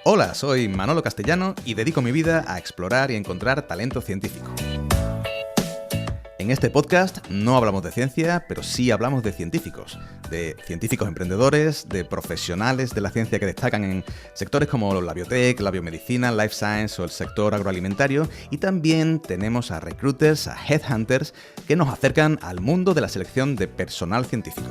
Hola, soy Manolo Castellano y dedico mi vida a explorar y encontrar talento científico. En este podcast no hablamos de ciencia, pero sí hablamos de científicos emprendedores, de profesionales de la ciencia que destacan en sectores como la biotech, la biomedicina, life science o el sector agroalimentario, y también tenemos a recruiters, a headhunters, que nos acercan al mundo de la selección de personal científico.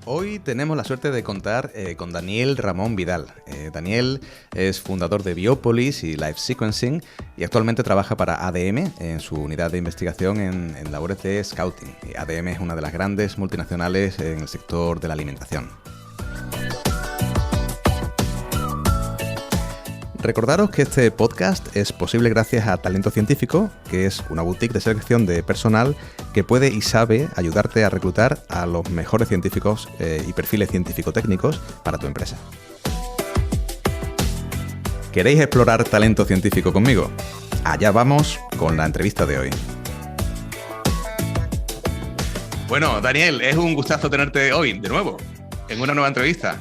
Hoy tenemos la suerte de contar con Daniel Ramón Vidal. Daniel es fundador de Biopolis y Life Sequencing y actualmente trabaja para ADM en su unidad de investigación en labores de scouting. ADM es una de las grandes multinacionales en el sector de la alimentación. Recordaros que este podcast es posible gracias a Talento Científico, que es una boutique de selección de personal que puede y sabe ayudarte a reclutar a los mejores científicos y perfiles científico-técnicos para tu empresa. ¿Queréis explorar talento científico conmigo? Allá vamos con la entrevista de hoy. Bueno, Daniel, es un gustazo tenerte hoy de nuevo en una nueva entrevista.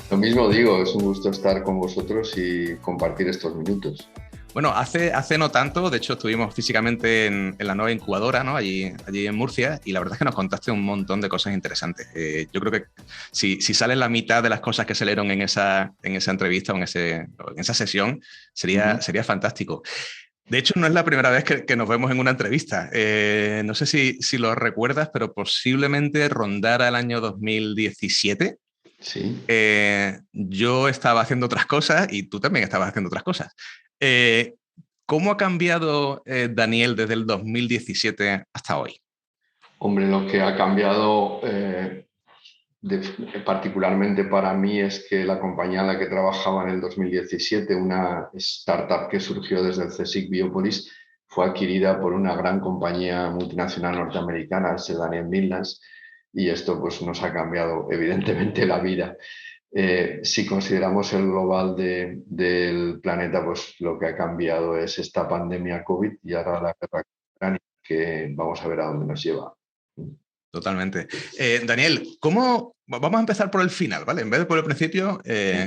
Lo mismo digo, es un gusto estar con vosotros y compartir estos minutos. Bueno, hace no tanto, de hecho estuvimos físicamente en la nueva incubadora, ¿no? allí en Murcia, y la verdad es que nos contaste un montón de cosas interesantes. Yo creo que si sale la mitad de las cosas que se leyeron en esa entrevista o en esa sesión, sería fantástico. De hecho, no es la primera vez que nos vemos en una entrevista. No sé si lo recuerdas, pero posiblemente rondara el año 2017. Sí. Yo estaba haciendo otras cosas y tú también estabas haciendo otras cosas. ¿Cómo ha cambiado Daniel desde el 2017 hasta hoy? Hombre, lo que ha cambiado particularmente para mí es que la compañía en la que trabajaba en el 2017, una startup que surgió desde el CSIC Biopolis, fue adquirida por una gran compañía multinacional norteamericana, Daniel Midlands, y esto pues, nos ha cambiado evidentemente la vida. Si consideramos el global del planeta, pues lo que ha cambiado es esta pandemia COVID y ahora la guerra ucrania, que vamos a ver a dónde nos lleva. Totalmente. Daniel, vamos a empezar por el final, ¿vale? En vez de por el principio,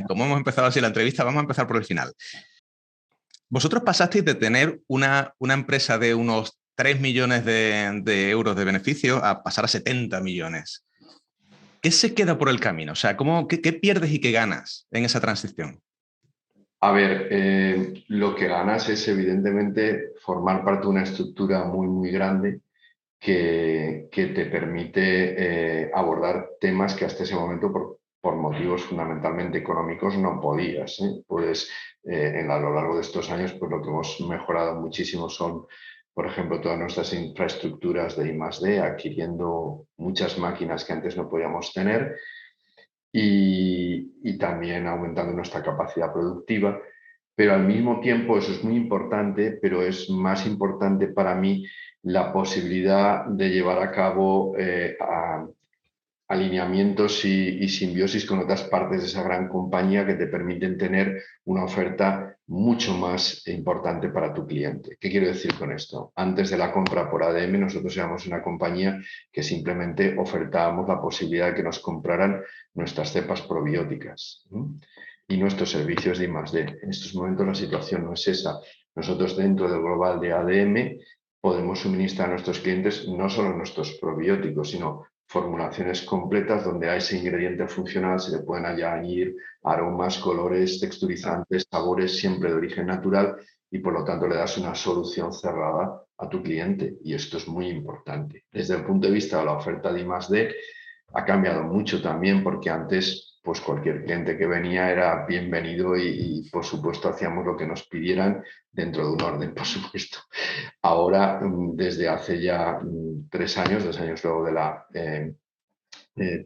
como hemos empezado así la entrevista, vamos a empezar por el final. Vosotros pasasteis de tener una empresa de unos 3 millones de euros de beneficio a pasar a 70 millones. ¿Qué se queda por el camino? O sea, ¿qué pierdes y qué ganas en esa transición? A ver, lo que ganas es evidentemente formar parte de una estructura muy, muy grande que te permite abordar temas que hasta ese momento, por motivos fundamentalmente económicos, no podías. Pues a lo largo de estos años, pues lo que hemos mejorado muchísimo son, por ejemplo, todas nuestras infraestructuras de I+D, adquiriendo muchas máquinas que antes no podíamos tener y también aumentando nuestra capacidad productiva. Pero al mismo tiempo, eso es muy importante, pero es más importante para mí la posibilidad de llevar a cabo alineamientos y simbiosis con otras partes de esa gran compañía que te permiten tener una oferta mucho más importante para tu cliente. ¿Qué quiero decir con esto? Antes de la compra por ADM, nosotros éramos una compañía que simplemente ofertábamos la posibilidad de que nos compraran nuestras cepas probióticas y nuestros servicios de I+D. En estos momentos la situación no es esa. Nosotros dentro del global de ADM podemos suministrar a nuestros clientes no solo nuestros probióticos, sino formulaciones completas donde a ese ingrediente funcional se le pueden añadir aromas, colores, texturizantes, sabores, siempre de origen natural, y por lo tanto le das una solución cerrada a tu cliente. Y esto es muy importante. Desde el punto de vista de la oferta de I+D, ha cambiado mucho también, porque antes pues cualquier cliente que venía era bienvenido y por supuesto hacíamos lo que nos pidieran dentro de un orden, por supuesto. Ahora, desde hace ya 3 años, 2 años luego de la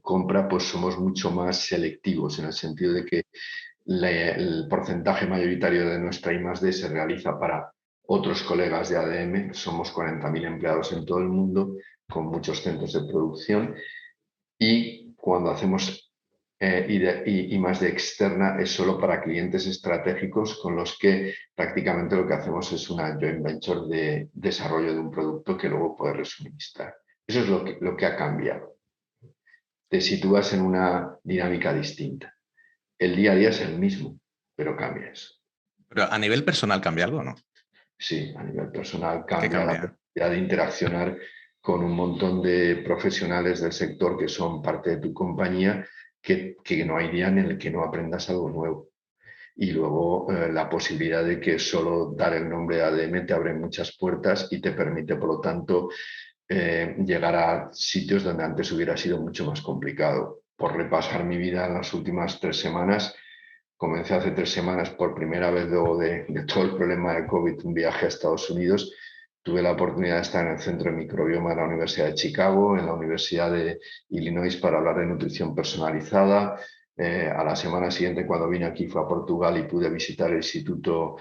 compra, pues somos mucho más selectivos en el sentido de que el porcentaje mayoritario de nuestra I+D se realiza para otros colegas de ADM. Somos 40.000 empleados en todo el mundo, con muchos centros de producción, y cuando hacemos I+D externa es solo para clientes estratégicos con los que prácticamente lo que hacemos es una joint venture de desarrollo de un producto que luego puede resuministrar. Eso es lo que ha cambiado. te sitúas en una dinámica distinta. El día a día es el mismo, pero cambia eso. Pero a nivel personal cambia algo, ¿no? Sí, a nivel personal ¿Qué cambia la cambia? posibilidad de interaccionar con un montón de profesionales del sector que son parte de tu compañía, que no hay día en el que no aprendas algo nuevo. Y luego la posibilidad de que solo dar el nombre de ADM te abre muchas puertas y te permite, por lo tanto, llegar a sitios donde antes hubiera sido mucho más complicado. Por repasar mi vida en las últimas 3 semanas, comencé hace 3 semanas por primera vez luego de todo el problema de COVID, un viaje a Estados Unidos. Tuve la oportunidad de estar en el Centro de Microbioma de la Universidad de Chicago, en la Universidad de Illinois para hablar de nutrición personalizada. A la semana siguiente, cuando vine aquí, fue a Portugal y pude visitar el Instituto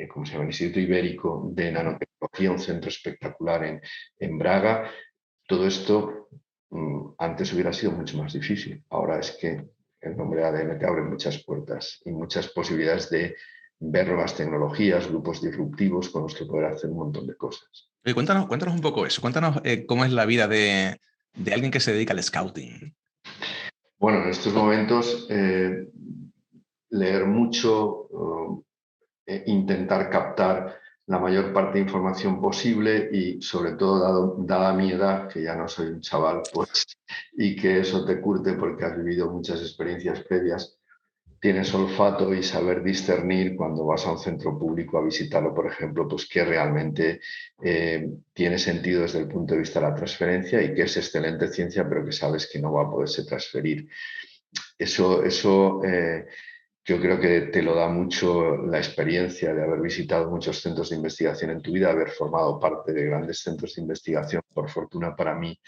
¿cómo se llama? El Instituto Ibérico de Nanotecnología, un centro espectacular en Braga. Todo esto antes hubiera sido mucho más difícil. Ahora es que el nombre ADN te abre muchas puertas y muchas posibilidades de ver nuevas tecnologías, grupos disruptivos con los que poder hacer un montón de cosas. Oye, cuéntanos un poco eso. Cuéntanos cómo es la vida de alguien que se dedica al scouting. Bueno, en estos momentos leer mucho, intentar captar la mayor parte de información posible y sobre todo dada mi edad, que ya no soy un chaval, pues, y que eso te curte porque has vivido muchas experiencias previas, tienes olfato y saber discernir cuando vas a un centro público a visitarlo, por ejemplo, pues qué realmente tiene sentido desde el punto de vista de la transferencia y que es excelente ciencia, pero que sabes que no va a poderse transferir. Eso yo creo que te lo da mucho la experiencia de haber visitado muchos centros de investigación en tu vida, haber formado parte de grandes centros de investigación. Por fortuna para mí,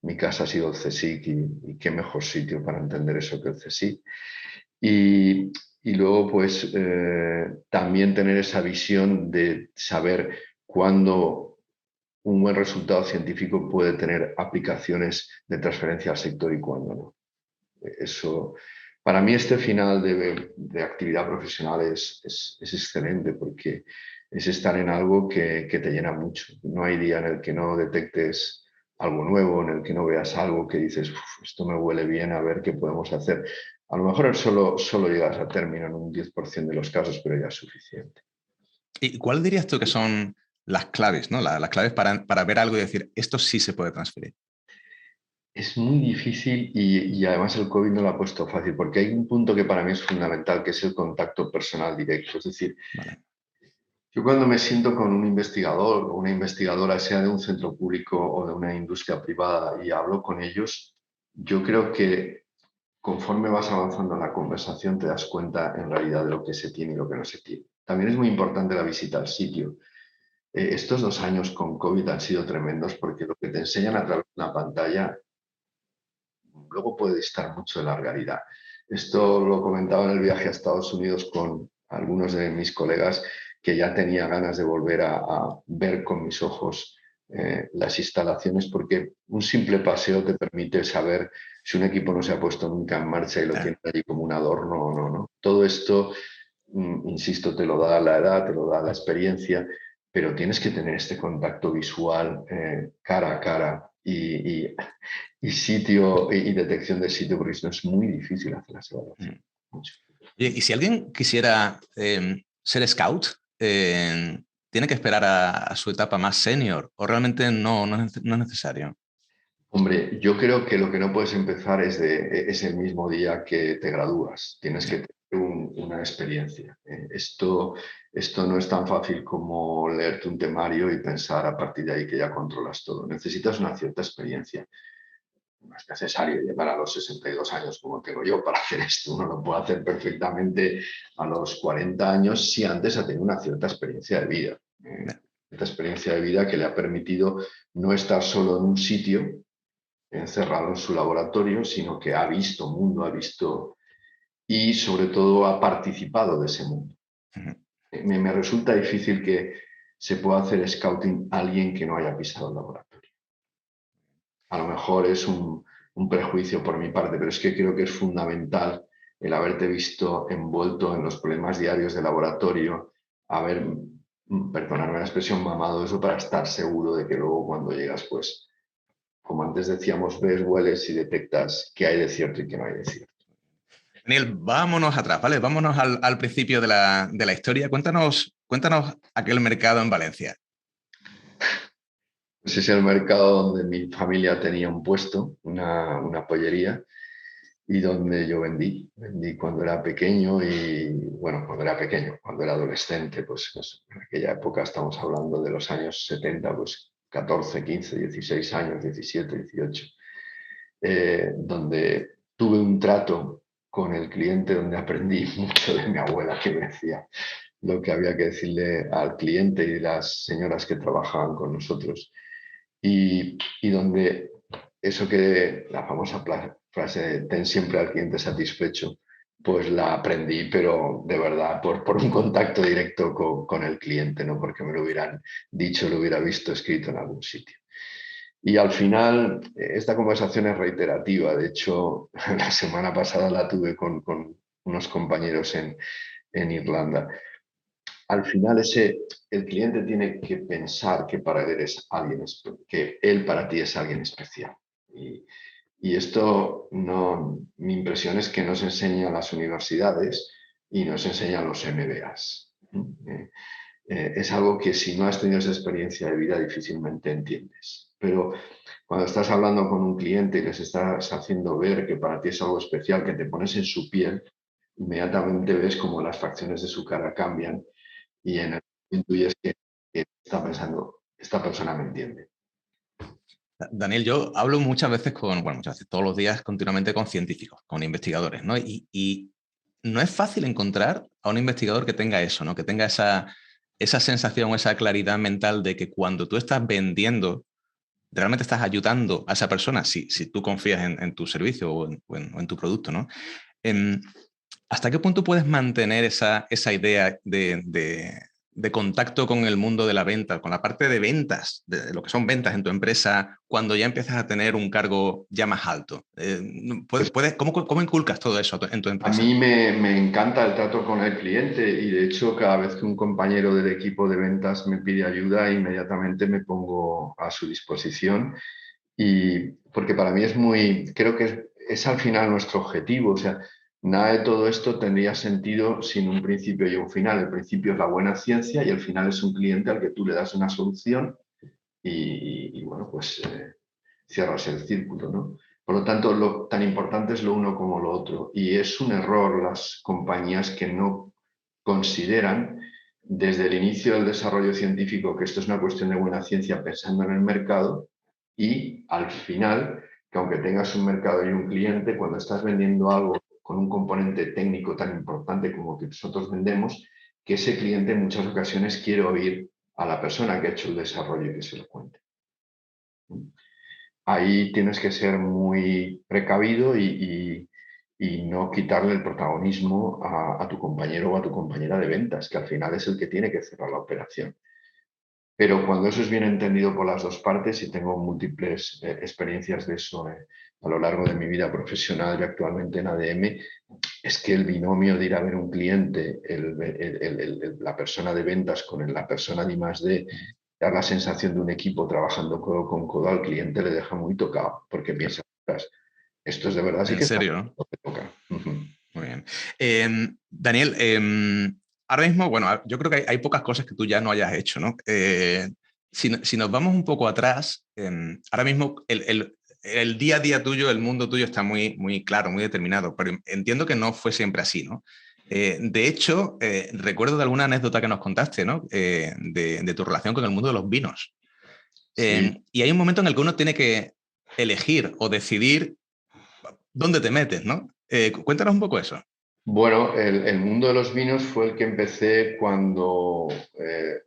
mi casa ha sido el CSIC y qué mejor sitio para entender eso que el CSIC. Y luego, pues, también tener esa visión de saber cuándo un buen resultado científico puede tener aplicaciones de transferencia al sector y cuándo no. Eso, para mí este final de actividad profesional es excelente porque es estar en algo que te llena mucho. No hay día en el que no detectes algo nuevo, en el que no veas algo que dices, esto me huele bien, a ver qué podemos hacer. A lo mejor solo llegas a término en un 10% de los casos, pero ya es suficiente. ¿Y cuál dirías tú que son las claves, ¿no? Las claves para ver algo y decir, esto sí se puede transferir? Es muy difícil y además el COVID no lo ha puesto fácil porque hay un punto que para mí es fundamental, que es el contacto personal directo. Es decir, Vale. yo cuando me siento con un investigador o una investigadora, sea de un centro público o de una industria privada, y hablo con ellos, yo creo que conforme vas avanzando en la conversación te das cuenta en realidad de lo que se tiene y lo que no se tiene. También es muy importante la visita al sitio. Estos 2 años con COVID han sido tremendos porque lo que te enseñan a través de una pantalla luego puede distar mucho de la realidad. Esto lo comentaba en el viaje a Estados Unidos con algunos de mis colegas que ya tenía ganas de volver a ver con mis ojos las instalaciones porque un simple paseo te permite saber si un equipo no se ha puesto nunca en marcha y lo tiene allí como un adorno o no, ¿no? Todo esto, insisto, te lo da la edad, te lo da la experiencia, pero tienes que tener este contacto visual cara a cara y sitio y detección de sitio, porque si no es muy difícil hacer las evaluaciones. Mucho. Y si alguien quisiera ser scout, ¿tiene que esperar a su etapa más senior o realmente no es necesario? Hombre, yo creo que lo que no puedes empezar es el mismo día que te gradúas. Tienes que Ya. tener una experiencia. Esto no es tan fácil como leerte un temario y pensar a partir de ahí que ya controlas todo. Necesitas una cierta experiencia. No es necesario llegar a los 62 años como tengo yo para hacer esto. Uno lo puede hacer perfectamente a los 40 años si antes ha tenido una cierta experiencia de vida. Ya. Cierta experiencia de vida que le ha permitido no estar solo en un sitio, encerrado en su laboratorio, sino que ha visto mundo, ha visto y sobre todo ha participado de ese mundo. Ujú. Me resulta difícil que se pueda hacer scouting a alguien que no haya pisado el laboratorio. A lo mejor es un prejuicio por mi parte, pero es que creo que es fundamental el haberte visto envuelto en los problemas diarios de laboratorio, haber, perdonadme la expresión, mamado eso para estar seguro de que luego cuando llegas, pues como antes decíamos, ves, hueles y detectas qué hay de cierto y qué no hay de cierto. Daniel, vámonos atrás, ¿vale? Vámonos al principio de la historia. Cuéntanos aquel mercado en Valencia. Ese es el mercado donde mi familia tenía un puesto, una pollería, y donde yo vendí cuando era pequeño y, bueno, cuando era adolescente, pues en aquella época estamos hablando de los años 70, pues 14, 15, 16 años, 17, 18, donde tuve un trato con el cliente donde aprendí mucho de mi abuela que me decía lo que había que decirle al cliente y las señoras que trabajaban con nosotros y donde eso que la famosa frase de ten siempre al cliente satisfecho, pues la aprendí, pero de verdad por un contacto directo con el cliente, no porque me lo hubieran dicho, lo hubiera visto escrito en algún sitio. Y al final, esta conversación es reiterativa. De hecho, la semana pasada la tuve con unos compañeros en Irlanda. Al final el cliente tiene que pensar que para él es alguien, que él para ti es alguien especial. Y esto no, mi impresión es que no se enseña en las universidades y no se enseña en los MBAs. Es algo que si no has tenido esa experiencia de vida difícilmente entiendes. Pero cuando estás hablando con un cliente y les estás haciendo ver que para ti es algo especial, que te pones en su piel, inmediatamente ves como las facciones de su cara cambian y en el intuyes que está pensando, esta persona me entiende. Daniel, yo hablo muchas veces muchas veces, todos los días, continuamente con científicos, con investigadores, ¿no? Y no es fácil encontrar a un investigador que tenga eso, ¿no? Que tenga esa sensación, esa claridad mental de que cuando tú estás vendiendo, realmente estás ayudando a esa persona, si tú confías en tu servicio o en tu producto, ¿no? Em, ¿Hasta qué punto puedes mantener esa idea de contacto con el mundo de la venta, con la parte de ventas, de lo que son ventas en tu empresa, cuando ya empiezas a tener un cargo ya más alto? ¿Cómo inculcas todo eso en tu A empresa? mí me encanta el trato con el cliente y de hecho cada vez que un compañero del equipo de ventas me pide ayuda, inmediatamente me pongo a su disposición y porque para mí creo que es al final nuestro objetivo, o sea, nada de todo esto tendría sentido sin un principio y un final. El principio es la buena ciencia y el final es un cliente al que tú le das una solución y bueno, pues cierras el círculo, ¿no? Por lo tanto, lo tan importante es lo uno como lo otro. Y es un error las compañías que no consideran desde el inicio del desarrollo científico que esto es una cuestión de buena ciencia pensando en el mercado y al final, que aunque tengas un mercado y un cliente, cuando estás vendiendo algo con un componente técnico tan importante como que nosotros vendemos, que ese cliente en muchas ocasiones quiere oír a la persona que ha hecho el desarrollo y que se lo cuente. Ahí tienes que ser muy precavido y no quitarle el protagonismo a tu compañero o a tu compañera de ventas, que al final es el que tiene que cerrar la operación. Pero cuando eso es bien entendido por las dos partes, y tengo múltiples experiencias de eso a lo largo de mi vida profesional y actualmente en ADM, es que el binomio de ir a ver un cliente, la persona de ventas con la persona de I+D, dar la sensación de un equipo trabajando codo con codo al cliente le deja muy tocado, porque piensa, esto es de verdad, sí En que está serio, ¿no? lo que toca. Muy bien. Daniel, ahora mismo, bueno, yo creo que hay pocas cosas que tú ya no hayas hecho, ¿no? Si nos vamos un poco atrás, ahora mismo el día a día tuyo, el mundo tuyo está muy claro, muy determinado, pero entiendo que no fue siempre así, ¿no? De hecho, recuerdo de alguna anécdota que nos contaste, ¿no? De tu relación con el mundo de los vinos. Sí. Y hay un momento en el que uno tiene que elegir o decidir dónde te metes, ¿no? Cuéntanos un poco eso. Bueno, el mundo de los vinos fue el que empecé cuando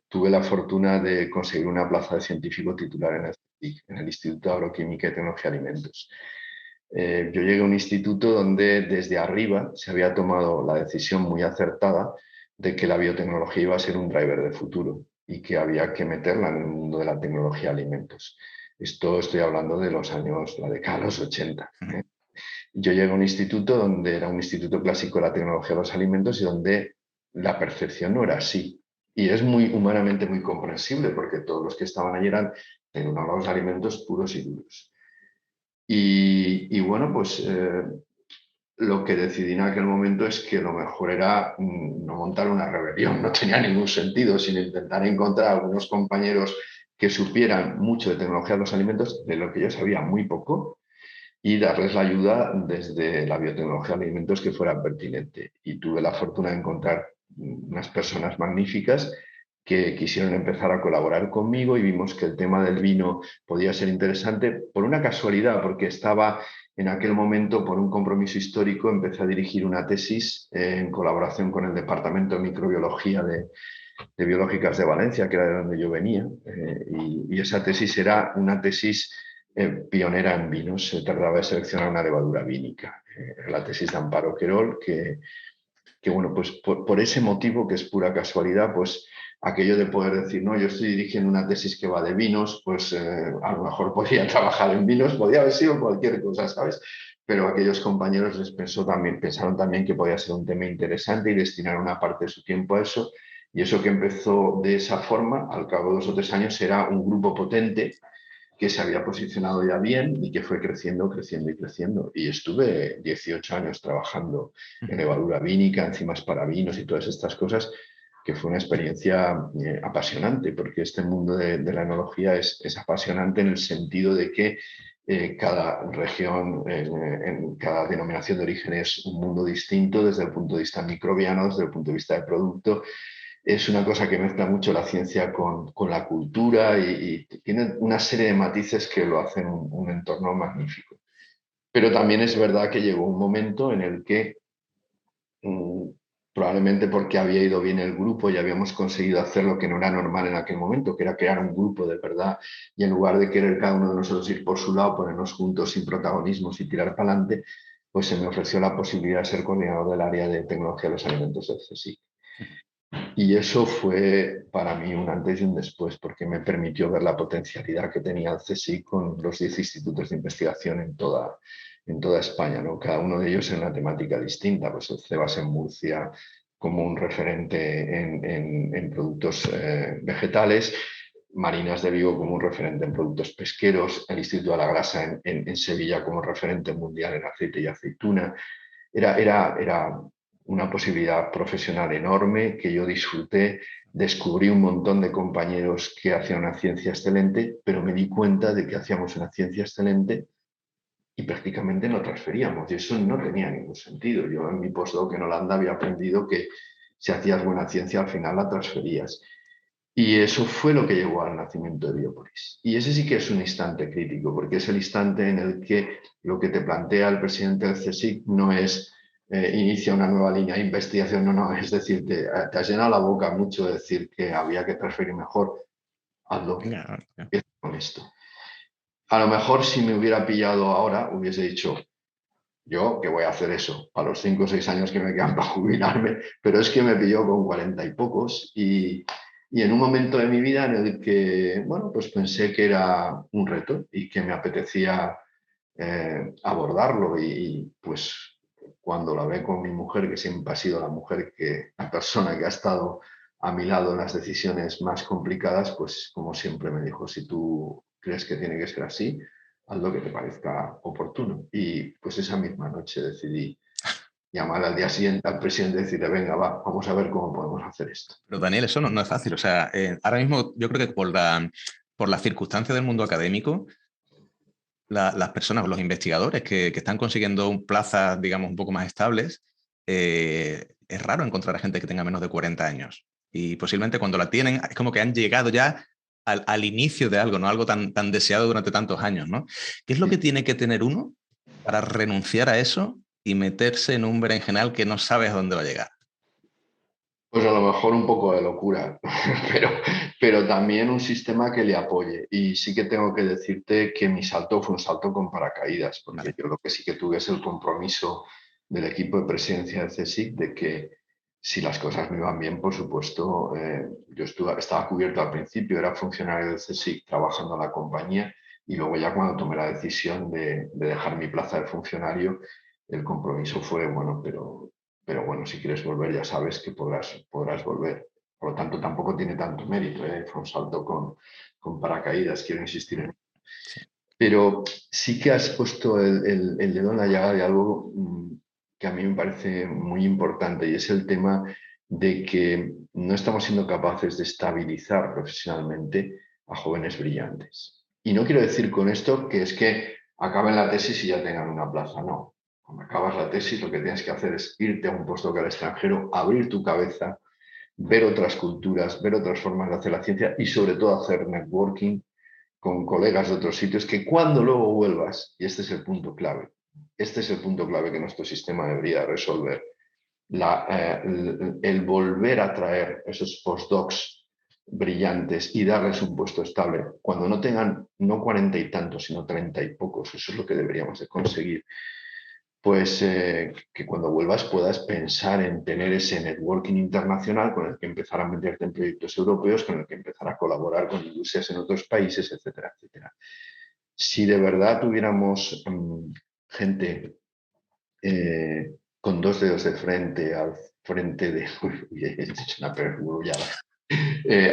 tuve la fortuna de conseguir una plaza de científico titular en el CSIC, en el Instituto de Agroquímica y Tecnología de Alimentos. Yo llegué a un instituto donde desde arriba se había tomado la decisión muy acertada de que la biotecnología iba a ser un driver de futuro y que había que meterla en el mundo de la tecnología de alimentos. Esto estoy hablando de la década de los 80. Yo llegué a un instituto donde era un instituto clásico de la tecnología de los alimentos y donde la percepción no era así. Y es muy humanamente muy comprensible porque todos los que estaban allí eran tecnólogos de alimentos puros y duros. Y bueno, pues lo que decidí en aquel momento es que lo mejor era no montar una rebelión, no tenía ningún sentido, sino intentar encontrar algunos compañeros que supieran mucho de tecnología de los alimentos, de lo que yo sabía muy poco, y darles la ayuda desde la biotecnología de alimentos que fuera pertinente. Y tuve la fortuna de encontrar unas personas magníficas que quisieron empezar a colaborar conmigo y vimos que el tema del vino podía ser interesante por una casualidad, porque estaba en aquel momento, por un compromiso histórico, empecé a dirigir una tesis en colaboración con el Departamento de Microbiología de Biológicas de Valencia, que era de donde yo venía, y esa tesis era una tesis pionera en vinos. Se trataba de seleccionar una levadura vínica. La tesis de Amparo Querol, que bueno, pues por ese motivo, que es pura casualidad, pues aquello de poder decir, no, yo estoy dirigiendo una tesis que va de vinos, pues a lo mejor podía trabajar en vinos, podía haber sido cualquier cosa, ¿sabes? Pero aquellos compañeros pensaron también que podía ser un tema interesante y destinar una parte de su tiempo a eso. Y eso que empezó de esa forma, al cabo de 2 o 3 años, era un grupo potente que se había posicionado ya bien y que fue creciendo, creciendo y creciendo. Y estuve 18 años trabajando en levadura vínica, enzimas para vinos y todas estas cosas, que fue una experiencia apasionante, porque este mundo de la enología es apasionante en el sentido de que cada región, en cada denominación de origen es un mundo distinto desde el punto de vista microbiano, desde el punto de vista del producto. Es una cosa que mezcla mucho la ciencia con la cultura y tiene una serie de matices que lo hacen un entorno magnífico. Pero también es verdad que llegó un momento en el que, mm, probablemente porque había ido bien el grupo y habíamos conseguido hacer lo que no era normal en aquel momento, que era crear un grupo de verdad, y en lugar de querer cada uno de nosotros ir por su lado, ponernos juntos sin protagonismos y tirar para adelante, pues se me ofreció la posibilidad de ser coordinador del área de tecnología de los alimentos del CSIC. Y eso fue para mí un antes y un después, porque me permitió ver la potencialidad que tenía el CSIC con los 10 institutos de investigación en toda España, ¿no? Cada uno de ellos en una temática distinta. Pues el CEBAS en Murcia como un referente en productos vegetales, Marinas de Vigo como un referente en productos pesqueros, el Instituto de la Grasa en Sevilla como referente mundial en aceite y aceituna. Era una posibilidad profesional enorme que yo disfruté. Descubrí un montón de compañeros que hacían una ciencia excelente, pero me di cuenta de que hacíamos una ciencia excelente y prácticamente no transferíamos. Y eso no tenía ningún sentido. Yo en mi postdoc en Holanda había aprendido que si hacías buena ciencia al final la transferías. Y eso fue lo que llevó al nacimiento de Biopolis. Y ese sí que es un instante crítico, porque es el instante en el que lo que te plantea el presidente del CSIC no es inicia una nueva línea de investigación, no, no, es decir, te has llenado la boca mucho de decir que había que transferir mejor, hazlo, Venga, empieza con esto. A lo mejor si me hubiera pillado ahora, hubiese dicho, yo que voy a hacer eso a los 5 o 6 años que me quedan para jubilarme, pero es que me pilló con 40 y pocos y en un momento de mi vida en el que, bueno, pues pensé que era un reto y que me apetecía abordarlo y pues cuando lo hablé con mi mujer, que siempre ha sido la persona que ha estado a mi lado en las decisiones más complicadas, pues como siempre me dijo, si tú crees que tiene que ser así, haz lo que te parezca oportuno. Y pues esa misma noche decidí llamar al día siguiente al presidente y decirle, venga, vamos a ver cómo podemos hacer esto. pero Daniel, eso no es fácil. O sea, ahora mismo yo creo que por las circunstancias del mundo académico, las personas, los investigadores que están consiguiendo plazas, digamos, un poco más estables, es raro encontrar a gente que tenga menos de 40 años. Y posiblemente cuando la tienen, es como que han llegado ya al inicio de algo, ¿no? Algo tan deseado durante tantos años, ¿no? ¿Qué es lo que tiene que tener uno para renunciar a eso y meterse en un berenjenal que no sabes a dónde va a llegar? Pues a lo mejor un poco de locura, pero, pero también un sistema que le apoye. Y sí que tengo que decirte que mi salto fue un salto con paracaídas, porque Vale. yo lo que sí que tuve es el compromiso del equipo de presidencia del CSIC de que si las cosas me iban bien, por supuesto, yo estaba cubierto al principio, era funcionario del CSIC trabajando en la compañía y luego ya cuando tomé la decisión de dejar mi plaza de funcionario, el compromiso fue, bueno, pero bueno, si quieres volver ya sabes que podrás volver. Por lo tanto, tampoco tiene tanto mérito, ¿eh? Fue un salto con paracaídas, quiero insistir en Sí. Pero sí que has puesto el dedo en la llaga de algo que a mí me parece muy importante, y es el tema de que no estamos siendo capaces de estabilizar profesionalmente a jóvenes brillantes. Y no quiero decir con esto que es que acaben la tesis y ya tengan una plaza, no. Cuando acabas la tesis lo que tienes que hacer es irte a un postdoc al extranjero, abrir tu cabeza, ver otras culturas, ver otras formas de hacer la ciencia y sobre todo hacer networking con colegas de otros sitios, que cuando luego vuelvas, y este es el punto clave, este es el punto clave que nuestro sistema debería resolver, el volver a traer esos postdocs brillantes y darles un puesto estable, cuando no tengan no 40 y tantos, sino 30 y pocos, eso es lo que deberíamos de conseguir, pues que cuando vuelvas puedas pensar en tener ese networking internacional con el que empezar a meterte en proyectos europeos, con el que empezar a colaborar con industrias en otros países, etcétera, etcétera. Si de verdad tuviéramos gente con dos dedos de frente al frente de, es una perogrullada,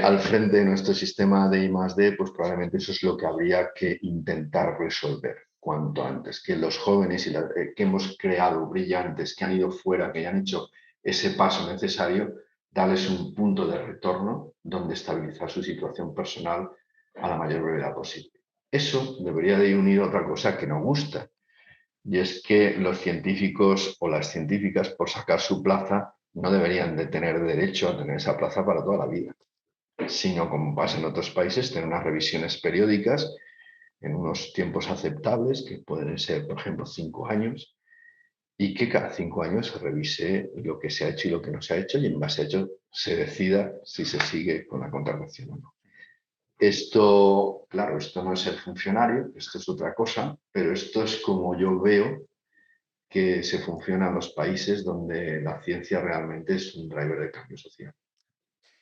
al frente de nuestro sistema de I+D, pues probablemente eso es lo que habría que intentar resolver cuanto antes, que los jóvenes que hemos creado brillantes, que han ido fuera, que ya han hecho ese paso necesario, darles un punto de retorno donde estabilizar su situación personal a la mayor brevedad posible. Eso debería de ir unido a otra cosa que nos gusta, y es que los científicos o las científicas, por sacar su plaza, no deberían de tener derecho a tener esa plaza para toda la vida, sino, como pasa en otros países, tener unas revisiones periódicas en unos tiempos aceptables, que pueden ser, por ejemplo, 5 años, y que cada 5 años se revise lo que se ha hecho y lo que no se ha hecho, y en base a ello se decida si se sigue con la contratación o no. Esto, claro, esto no es el funcionario, esto es otra cosa, pero esto es como yo veo que se funciona en los países donde la ciencia realmente es un driver de cambio social.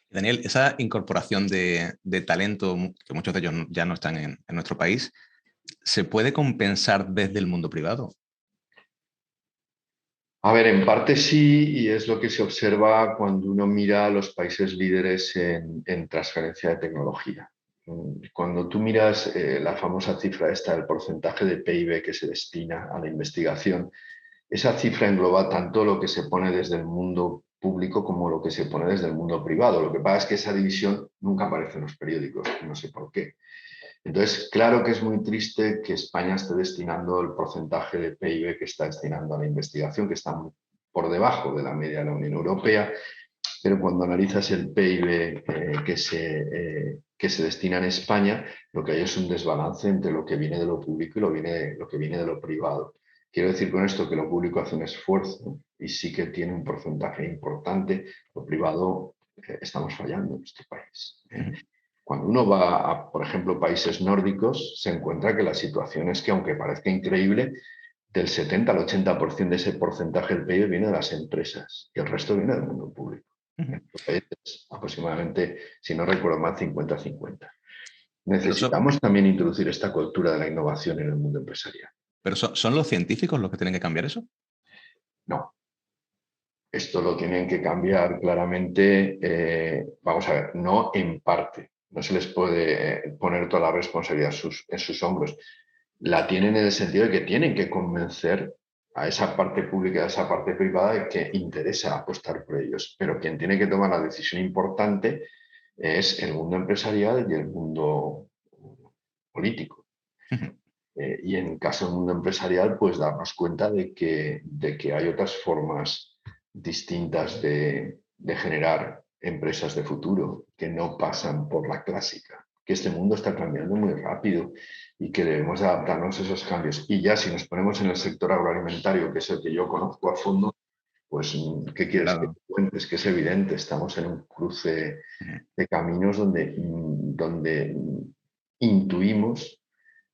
Daniel, esa incorporación de talento, que muchos de ellos ya no están en nuestro país, ¿se puede compensar desde el mundo privado? A ver, en parte sí, y es lo que se observa cuando uno mira a los países líderes en transferencia de tecnología. Cuando tú miras la famosa cifra esta del porcentaje de PIB que se destina a la investigación, esa cifra engloba tanto lo que se pone desde el mundo público como lo que se pone desde el mundo privado. Lo que pasa es que esa división nunca aparece en los periódicos, no sé por qué. Entonces, claro que es muy triste que España esté destinando el porcentaje de PIB que está destinando a la investigación, que está por debajo de la media de la Unión Europea, pero cuando analizas el PIB que se destina en España, lo que hay es un desbalance entre lo que viene de lo público y lo que viene de lo privado. Quiero decir con esto que lo público hace un esfuerzo y sí que tiene un porcentaje importante, lo privado estamos fallando en este país. Cuando uno va a, por ejemplo, países nórdicos, se encuentra que la situación es que, aunque parezca increíble, del 70 al 80% de ese porcentaje del PIB viene de las empresas y el resto viene del mundo público. En otros países, aproximadamente, si no recuerdo mal, 50-50. Necesitamos también introducir esta cultura de la innovación en el mundo empresarial. ¿Pero son los científicos los que tienen que cambiar eso? No, esto lo tienen que cambiar claramente, vamos a ver, no en parte. No se les puede poner toda la responsabilidad en sus hombros. La tienen en el sentido de que tienen que convencer a esa parte pública y a esa parte privada de que interesa apostar por ellos. Pero quien tiene que tomar la decisión importante es el mundo empresarial y el mundo político. Y en caso del mundo empresarial, pues darnos cuenta de que hay otras formas distintas de generar empresas de futuro que no pasan por la clásica, que este mundo está cambiando muy rápido y que debemos adaptarnos a esos cambios. Y ya si nos ponemos en el sector agroalimentario, que es el que yo conozco a fondo, pues ¿qué quieres que te cuente? Es que es evidente, estamos en un cruce de caminos donde intuimos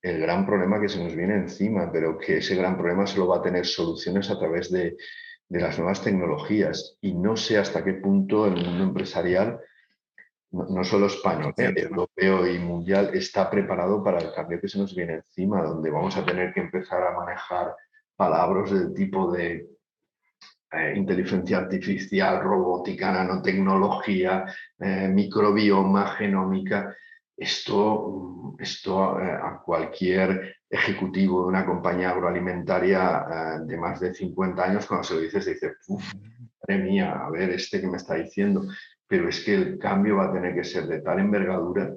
el gran problema que se nos viene encima, pero que ese gran problema solo va a tener soluciones a través de las nuevas tecnologías. Y no sé hasta qué punto el mundo empresarial, no solo español, europeo y mundial, está preparado para el cambio que se nos viene encima, donde vamos a tener que empezar a manejar palabras del tipo de inteligencia artificial, robótica, nanotecnología, microbioma, genómica. Esto a cualquier ejecutivo de una compañía agroalimentaria de más de 50 años, cuando se lo dices, dice, uff, madre mía, a ver, que me está diciendo, pero es que el cambio va a tener que ser de tal envergadura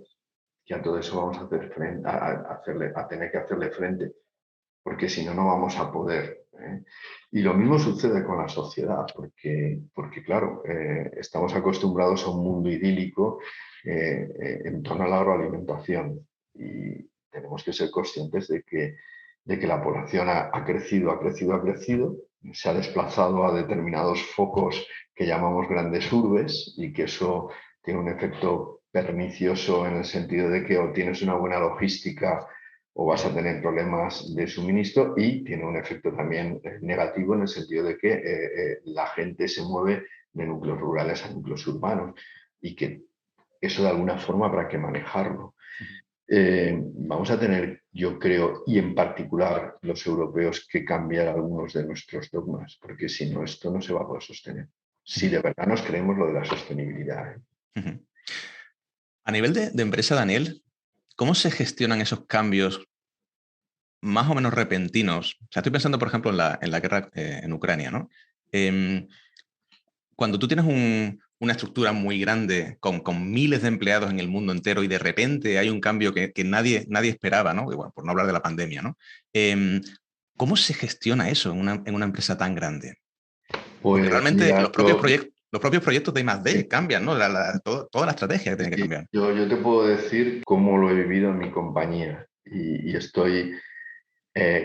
que a todo eso vamos a, hacer frente, a tener que hacerle frente, porque si no, no vamos a poder. Y lo mismo sucede con la sociedad, porque claro, estamos acostumbrados a un mundo idílico en torno a la agroalimentación y tenemos que ser conscientes de que la población ha crecido, ha crecido, ha crecido, se ha desplazado a determinados focos que llamamos grandes urbes y que eso tiene un efecto pernicioso en el sentido de que o tienes una buena logística o vas a tener problemas de suministro y tiene un efecto también negativo en el sentido de que la gente se mueve de núcleos rurales a núcleos urbanos y que eso de alguna forma habrá que manejarlo. Vamos a tener, yo creo, y en particular los europeos, que cambiar algunos de nuestros dogmas, porque si no, esto no se va a poder sostener. Si de verdad nos creemos lo de la sostenibilidad. A nivel de empresa, Daniel, ¿cómo se gestionan esos cambios más o menos repentinos? O sea, estoy pensando, por ejemplo, en la guerra en Ucrania, ¿no? Cuando tú tienes una estructura muy grande con miles de empleados en el mundo entero y de repente hay un cambio que nadie esperaba, ¿no? Y bueno, por no hablar de la pandemia, ¿no? ¿Cómo se gestiona eso en una empresa tan grande? Porque Pues realmente mira, los propios proyectos de I+D cambian, ¿no? Toda la estrategia que tiene que cambiar. yo te puedo decir cómo lo he vivido en mi compañía y estoy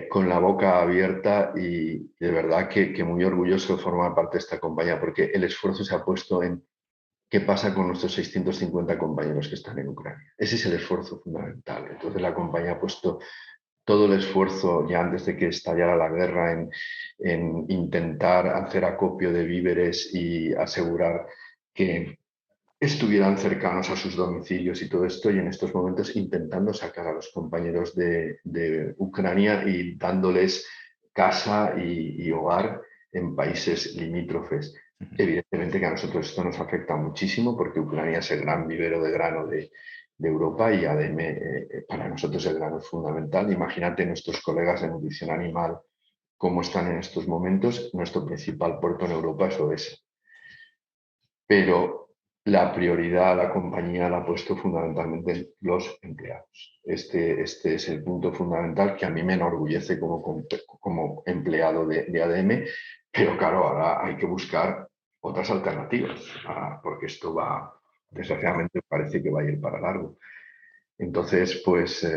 con la boca abierta y de verdad que muy orgulloso de formar parte de esta compañía porque el esfuerzo se ha puesto en qué pasa con nuestros 650 compañeros que están en Ucrania. Ese es el esfuerzo fundamental. Entonces la compañía ha puesto todo el esfuerzo ya antes de que estallara la guerra en intentar hacer acopio de víveres y asegurar que estuvieran cercanos a sus domicilios y todo esto, y en estos momentos intentando sacar a los compañeros de Ucrania y dándoles casa y hogar en países limítrofes. Evidentemente que a nosotros esto nos afecta muchísimo porque Ucrania es el gran vivero de grano de Europa y ADM para nosotros el grano es fundamental. Imagínate nuestros colegas de nutrición animal cómo están en estos momentos. Nuestro principal puerto en Europa es Odessa. Pero la prioridad a la compañía la ha puesto fundamentalmente en los empleados. Este es el punto fundamental que a mí me enorgullece como empleado de ADM, pero claro, ahora hay que buscar otras alternativas, porque esto va, desgraciadamente parece que va a ir para largo. Entonces, pues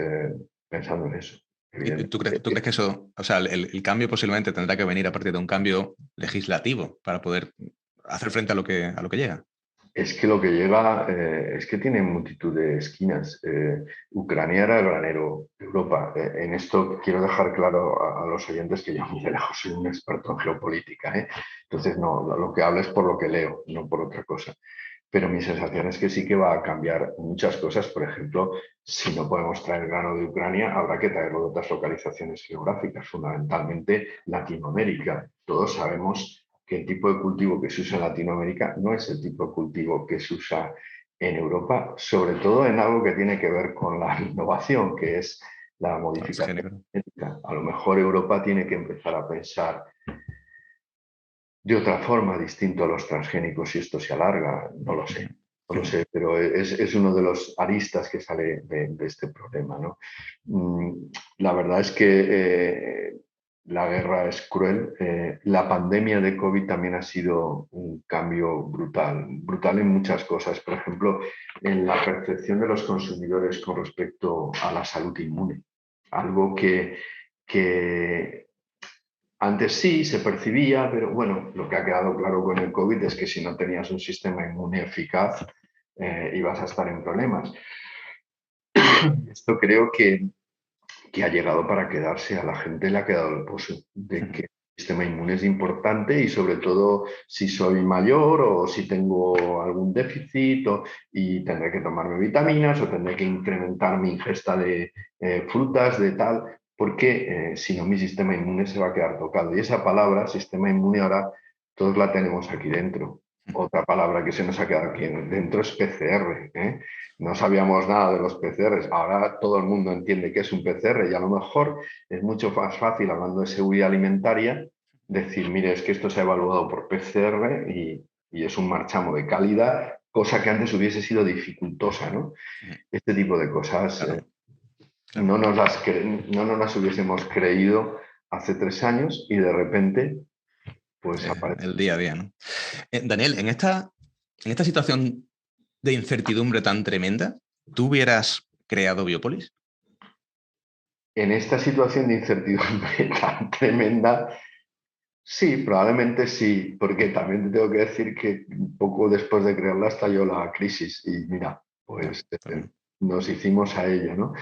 pensando en eso. ¿Y tú crees que eso, o sea, el cambio posiblemente tendrá que venir a partir de un cambio legislativo para poder hacer frente a lo que llega? Es que lo que llega es que tiene multitud de esquinas. Ucrania era el granero de Europa. En esto quiero dejar claro a los oyentes que yo muy de lejos soy un experto en geopolítica. Entonces, no, lo que hablo es por lo que leo, no por otra cosa. Pero mi sensación es que sí que va a cambiar muchas cosas. Por ejemplo, si no podemos traer grano de Ucrania, habrá que traerlo de otras localizaciones geográficas, fundamentalmente Latinoamérica. Todos sabemos que el tipo de cultivo que se usa en Latinoamérica no es el tipo de cultivo que se usa en Europa, sobre todo en algo que tiene que ver con la innovación, que es la modificación Transgénico. genética. A lo mejor Europa tiene que empezar a pensar de otra forma, distinto a los transgénicos, y esto se alarga, no lo sé. No lo sé, pero es uno de los aristas que sale de este problema, ¿no? La verdad es que la guerra es cruel. La pandemia de COVID también ha sido un cambio brutal, brutal en muchas cosas. Por ejemplo, en la percepción de los consumidores con respecto a la salud inmune. Algo que antes sí se percibía, pero bueno, lo que ha quedado claro con el COVID es que si no tenías un sistema inmune eficaz, ibas a estar en problemas. Esto creo que ha llegado para quedarse. A la gente le ha quedado el pozo de que el sistema inmune es importante y sobre todo si soy mayor o si tengo algún déficit y tendré que tomarme vitaminas o tendré que incrementar mi ingesta de frutas, de tal, porque si no mi sistema inmune se va a quedar tocado. Y esa palabra, sistema inmune, ahora todos la tenemos aquí dentro. Otra palabra que se nos ha quedado aquí dentro es PCR, ¿eh? No sabíamos nada de los PCRs. Ahora todo el mundo entiende que es un PCR y a lo mejor es mucho más fácil, hablando de seguridad alimentaria, decir, mire, es que esto se ha evaluado por PCR y es un marchamo de calidad, cosa que antes hubiese sido dificultosa, ¿no? Este tipo de cosas Claro, claro. no nos las hubiésemos creído hace 3 años y de repente, pues aparece. El día a día, ¿no? Daniel, en esta situación de incertidumbre tan tremenda, ¿tú hubieras creado Biopolis? En esta situación de incertidumbre tan tremenda, sí, probablemente sí, porque también te tengo que decir que un poco después de crearla estalló la crisis y mira, No, pues también. nos hicimos a ello, ¿no?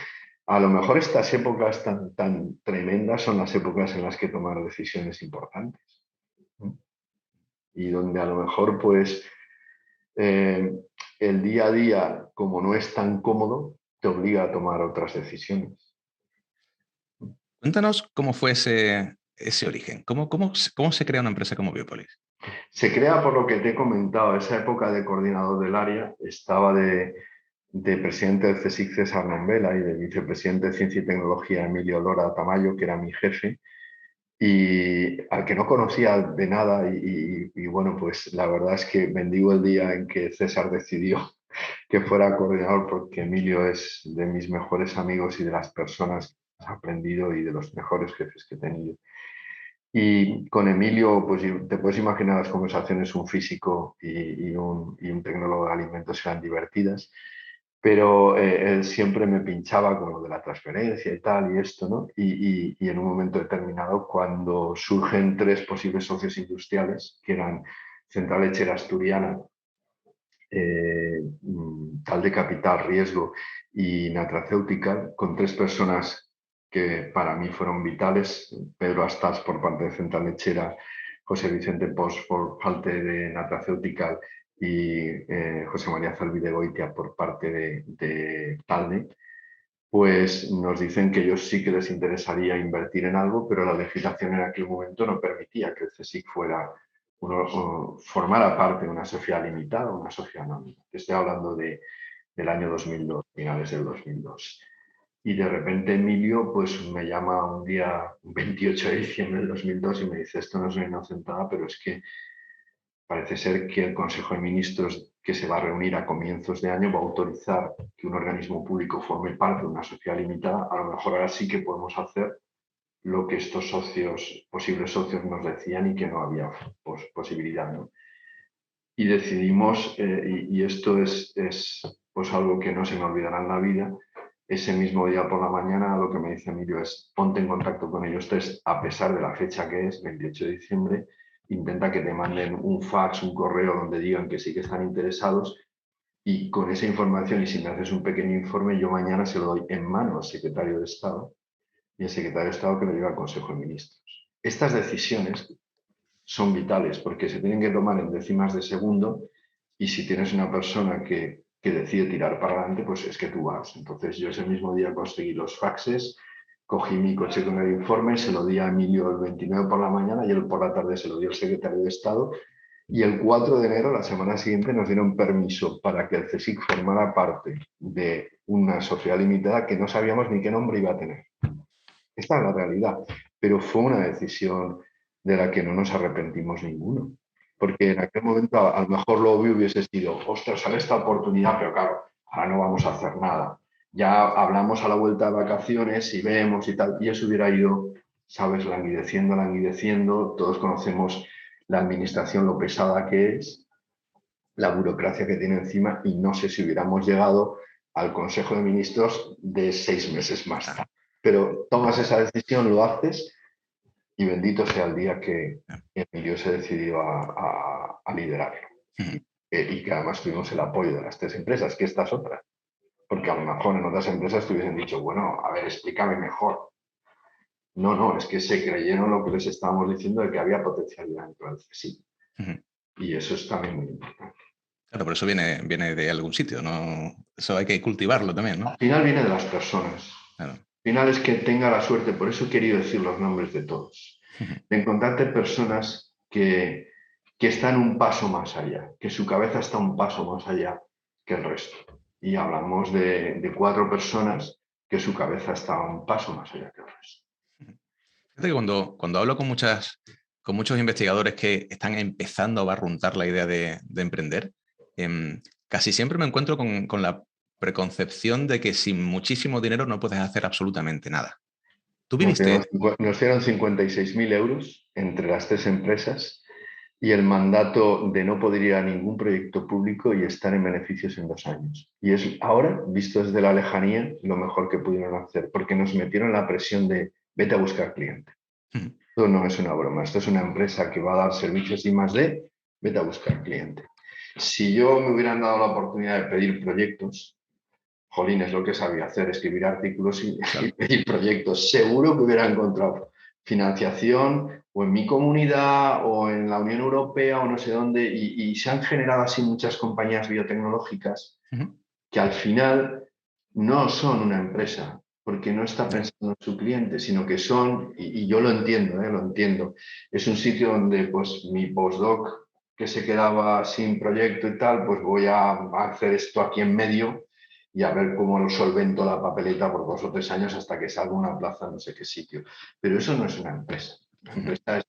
A lo mejor estas épocas tan tremendas son las épocas en las que tomar decisiones importantes, ¿no? Y donde a lo mejor pues eh, el día a día, como no es tan cómodo, te obliga a tomar otras decisiones. Cuéntanos cómo fue ese origen. ¿Cómo se crea una empresa como Biopolis? Se crea por lo que te he comentado, esa época de coordinador del área, estaba de presidente del CSIC César Nombela y de vicepresidente de Ciencia y Tecnología Emilio Lora Tamayo, que era mi jefe, y al que no conocía de nada y bueno, pues la verdad es que bendigo el día en que César decidió que fuera coordinador porque Emilio es de mis mejores amigos y de las personas que he aprendido y de los mejores jefes que he tenido. Y con Emilio, pues te puedes imaginar las conversaciones, un físico y un tecnólogo de alimentos eran divertidas, pero él siempre me pinchaba con lo de la transferencia y tal y esto, ¿no? Y en un momento determinado, cuando surgen 3 posibles socios industriales, que eran Central Lechera Asturiana, Talde Capital Riesgo y Natracéutica, con 3 personas que para mí fueron vitales: Pedro Astás por parte de Central Lechera, José Vicente Pons por parte de Natracéutica y José María Zalbi de Goitia por parte de Talde, pues nos dicen que ellos sí que les interesaría invertir en algo, pero la legislación en aquel momento no permitía que el CSIC formara parte de una sociedad limitada o una sociedad anónima. Estoy hablando del año 2002, finales del 2002. Y de repente Emilio pues me llama un día, un 28 de diciembre del 2002, y me dice, esto no es una inocentada, pero es que parece ser que el Consejo de Ministros, que se va a reunir a comienzos de año, va a autorizar que un organismo público forme parte de una sociedad limitada. A lo mejor ahora sí que podemos hacer lo que estos posibles socios nos decían y que no había posibilidad, ¿no? Y decidimos, y esto es pues algo que no se me olvidará en la vida, ese mismo día por la mañana lo que me dice Emilio es: ponte en contacto con ellos tres, a pesar de la fecha que es, 28 de diciembre, intenta que te manden un fax, un correo donde digan que sí que están interesados, y con esa información, y si me haces un pequeño informe, yo mañana se lo doy en mano al secretario de Estado, y el secretario de Estado que lo lleva al Consejo de Ministros. Estas decisiones son vitales porque se tienen que tomar en décimas de segundo, y si tienes una persona que decide tirar para adelante, pues es que tú vas. Entonces yo ese mismo día conseguí los faxes, cogí mi coche con el informe, se lo di a Emilio el 29 por la mañana y él por la tarde se lo dio al secretario de Estado, y el 4 de enero, la semana siguiente, nos dieron permiso para que el CSIC formara parte de una sociedad limitada que no sabíamos ni qué nombre iba a tener. Esta es la realidad, pero fue una decisión de la que no nos arrepentimos ninguno. Porque en aquel momento a lo mejor lo obvio hubiese sido, ostras, sale esta oportunidad, pero claro, ahora no vamos a hacer nada. Ya hablamos a la vuelta de vacaciones y vemos y tal, y eso hubiera ido, sabes, languideciendo, languideciendo. Todos conocemos la administración, lo pesada que es, la burocracia que tiene encima, y no sé si hubiéramos llegado al Consejo de Ministros de 6 meses más Ah, tarde. Pero tomas esa decisión, lo haces, y bendito sea el día que ah. Emilio se decidió a liderarlo. Ujú. Y que además tuvimos el apoyo de las 3 empresas, que estas otras. Porque a lo mejor en otras empresas te hubiesen dicho, bueno, a ver, explícame mejor. No, no, es que se creyeron lo que les estábamos diciendo de que había potencialidad dentro del CSIC. Ujú. Y eso es también muy importante. Claro, pero eso viene de algún sitio, ¿no? Eso hay que cultivarlo también, ¿no? Al final viene de las personas. Claro. Al final es que tenga la suerte, por eso he querido decir los nombres de todos, Ujú. de encontrarte personas que están un paso más allá, que su cabeza está un paso más allá que el resto. Y hablamos de 4 personas que su cabeza está un paso más allá que el resto. Fíjate que cuando hablo con muchos investigadores que están empezando a barruntar la idea de emprender, casi siempre me encuentro con la preconcepción de que sin muchísimo dinero no puedes hacer absolutamente nada. ¿Tú viviste? Nos dieron 56.000 euros entre las 3 empresas y el mandato de no poder ir a ningún proyecto público y estar en beneficios en 2 años. Y es ahora, visto desde la lejanía, lo mejor que pudieron hacer, porque nos metieron la presión de vete a buscar cliente. Esto no es una broma, esto es una empresa que va a dar servicios I+D, vete a buscar cliente. Si yo me hubieran dado la oportunidad de pedir proyectos, jolín, es lo que sabía hacer, escribir artículos y pedir proyectos. Seguro que hubiera encontrado financiación o en mi comunidad o en la Unión Europea o no sé dónde, y se han generado así muchas compañías biotecnológicas que al final no son una empresa, porque no está pensando en su cliente, sino que son, y yo lo entiendo, es un sitio donde pues mi postdoc que se quedaba sin proyecto y tal, pues voy a hacer esto aquí en medio y a ver cómo lo solvento la papeleta por 2 o 3 años hasta que salga una plaza no sé qué sitio. Pero eso no es una empresa. Una empresa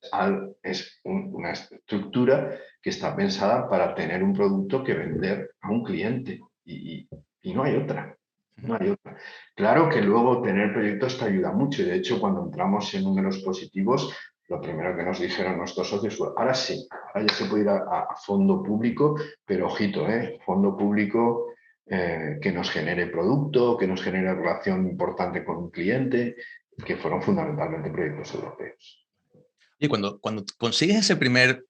es una estructura que está pensada para tener un producto que vender a un cliente y no hay otra. No hay otra. Claro que luego tener proyectos te ayuda mucho y de hecho cuando entramos en números positivos, lo primero que nos dijeron nuestros socios fue, ahora sí, ahora ya se puede ir a fondo público, pero ojito, fondo público que nos genere producto, que nos genere relación importante con un cliente, que fueron fundamentalmente proyectos europeos. Y cuando consigues ese primer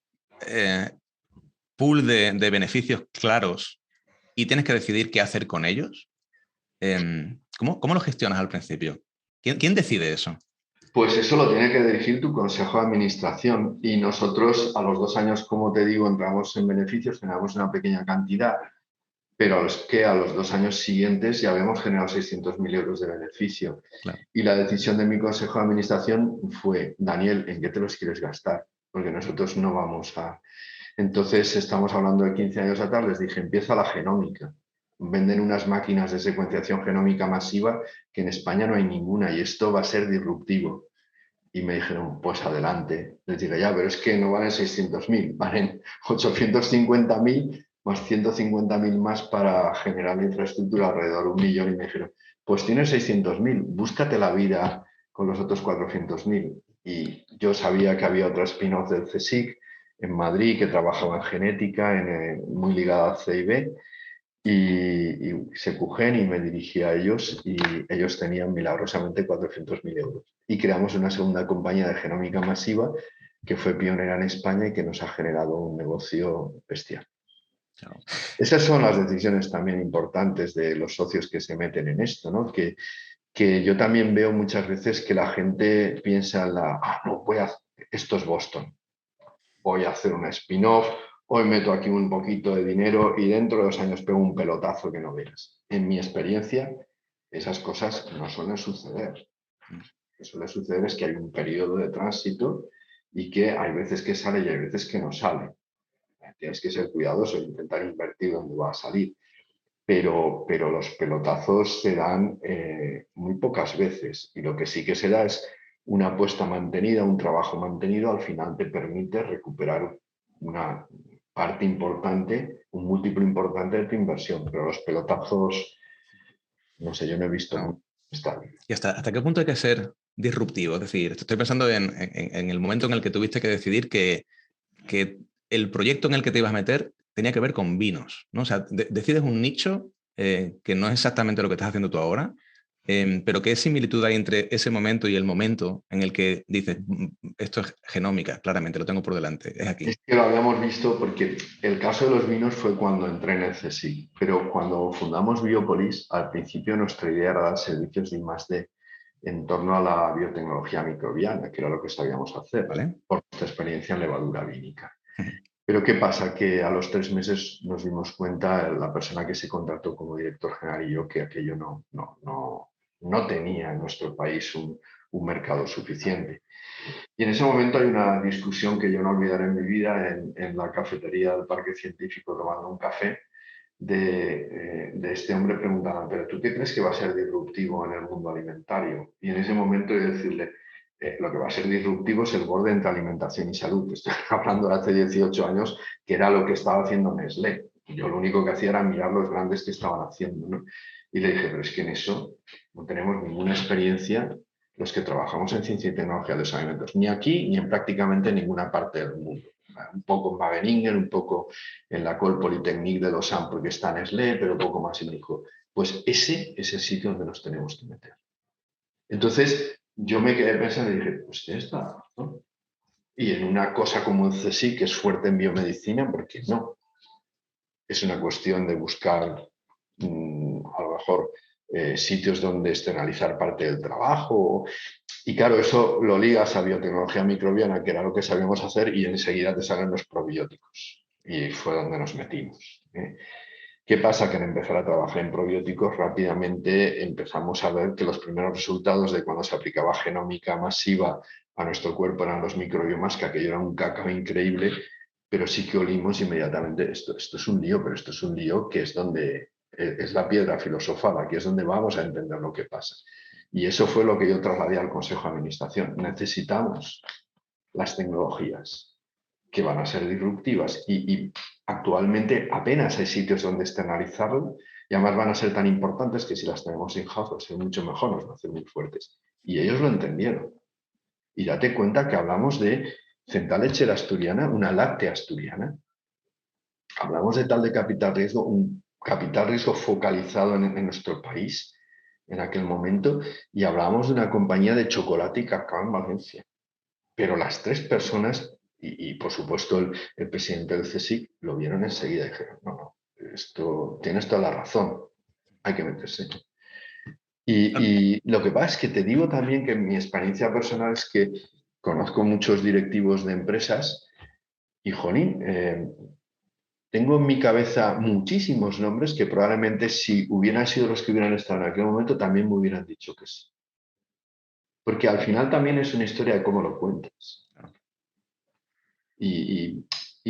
pool de beneficios claros y tienes que decidir qué hacer con ellos, ¿cómo lo gestionas al principio? ¿Quién decide eso? Pues eso lo tiene que dirigir tu consejo de administración y nosotros a los 2 años, como te digo, entramos en beneficios, generamos una pequeña cantidad, pero a los 2 años siguientes ya habíamos generado 600.000 euros de beneficio. Claro. Y la decisión de mi consejo de administración fue, Daniel, ¿en qué te los quieres gastar? Porque nosotros no vamos a... Entonces, estamos hablando de 15 años atrás, les dije, empieza la genómica. Venden unas máquinas de secuenciación genómica masiva que en España no hay ninguna y esto va a ser disruptivo. Y me dijeron, pues adelante. Les dije, ya, pero es que no valen 600.000, valen 850.000 más 150.000 más para generar la infraestructura alrededor de 1.000.000. Y me dijeron, pues tienes 600.000, búscate la vida con los otros 400.000. Y yo sabía que había otra spin-off del CSIC en Madrid que trabajaba en genética, muy ligada a CIB, y se cujen y me dirigí a ellos y ellos tenían milagrosamente 400.000 euros. Y creamos una segunda compañía de genómica masiva que fue pionera en España y que nos ha generado un negocio bestial. Claro. Esas son las decisiones también importantes de los socios que se meten en esto, ¿no? Que yo también veo muchas veces que la gente piensa no, esto es Boston, voy a hacer una spin-off, hoy meto aquí un poquito de dinero y dentro de 2 años pego un pelotazo que no veas. En mi experiencia, esas cosas no suelen suceder. Lo que suele suceder es que hay un periodo de tránsito y que hay veces que sale y hay veces que no sale. Tienes que ser cuidadoso e intentar invertir donde va a salir. Pero los pelotazos se dan muy pocas veces y lo que sí que se da es una apuesta mantenida, un trabajo mantenido, al final te permite recuperar una parte importante, un múltiplo importante de tu inversión, pero los pelotazos, no sé, yo no he visto Claro. estable. ¿Y hasta qué punto hay que ser disruptivo? Es decir, estoy pensando en el momento en el que tuviste que decidir que el proyecto en el que te ibas a meter tenía que ver con vinos, ¿no? O sea, decides un nicho que no es exactamente lo que estás haciendo tú ahora, pero ¿qué similitud hay entre ese momento y el momento en el que dices, esto es genómica, claramente, lo tengo por delante, es aquí"? Es que lo habíamos visto porque el caso de los vinos fue cuando entré en el CSIC, pero cuando fundamos Biopolis, al principio nuestra idea era dar servicios de I+D en torno a la biotecnología microbiana, que era lo que sabíamos hacer, ¿Vale? por nuestra experiencia en levadura vínica. Pero ¿qué pasa? Que a los 3 meses nos dimos cuenta, la persona que se contrató como director general y yo, que aquello no tenía en nuestro país un mercado suficiente. Y en ese momento hay una discusión que yo no olvidaré en mi vida en la cafetería del Parque Científico tomando un café de este hombre preguntando, pero ¿tú qué crees que va a ser disruptivo en el mundo alimentario? Y en ese momento yo decirle, lo que va a ser disruptivo es el borde entre alimentación y salud. Estoy hablando de hace 18 años, que era lo que estaba haciendo Nestlé. Yo lo único que hacía era mirar los grandes que estaban haciendo, ¿no? Y le dije, pero es que en eso no tenemos ninguna experiencia los que trabajamos en ciencia y tecnología de los alimentos, ni aquí ni en prácticamente ninguna parte del mundo. Un poco en Wageningen, un poco en la École Polytechnique de Lausanne, porque está Nestlé, pero poco más. Y me dijo, pues ese es el sitio donde nos tenemos que meter. Entonces, yo me quedé pensando y dije, pues tienes toda la razón. Y en una cosa como el CSIC, que es fuerte en biomedicina, ¿por qué no? Es una cuestión de buscar, a lo mejor, sitios donde externalizar parte del trabajo. Y claro, eso lo ligas a biotecnología microbiana, que era lo que sabíamos hacer, y enseguida te salen los probióticos. Y fue donde nos metimos. ¿Qué pasa? Que al empezar a trabajar en probióticos rápidamente empezamos a ver que los primeros resultados de cuando se aplicaba genómica masiva a nuestro cuerpo eran los microbiomas, que aquello era un cacao increíble, pero sí que olimos inmediatamente, esto es un lío, pero esto es un lío que es donde es la piedra filosofal, aquí es donde vamos a entender lo que pasa. Y eso fue lo que yo trasladé al Consejo de Administración. Necesitamos las tecnologías que van a ser disruptivas y actualmente apenas hay sitios donde externalizarlo y además van a ser tan importantes que si las tenemos in-house va a ser mucho mejor, nos va a hacer muy fuertes. Y ellos lo entendieron. Y date cuenta que hablamos de central lechera asturiana, una láctea asturiana. Hablamos de tal de capital riesgo, un capital riesgo focalizado en nuestro país en aquel momento, y hablábamos de una compañía de chocolate y cacao en Valencia. Pero las tres personas, y por supuesto el presidente del CSIC, lo vieron enseguida y dijeron, no, esto tienes toda la razón, hay que meterse. Y lo que pasa es que te digo también que mi experiencia personal es que conozco muchos directivos de empresas y, jolín, tengo en mi cabeza muchísimos nombres que probablemente si hubieran sido los que hubieran estado en aquel momento también me hubieran dicho que sí. Porque al final también es una historia de cómo lo cuentas. Y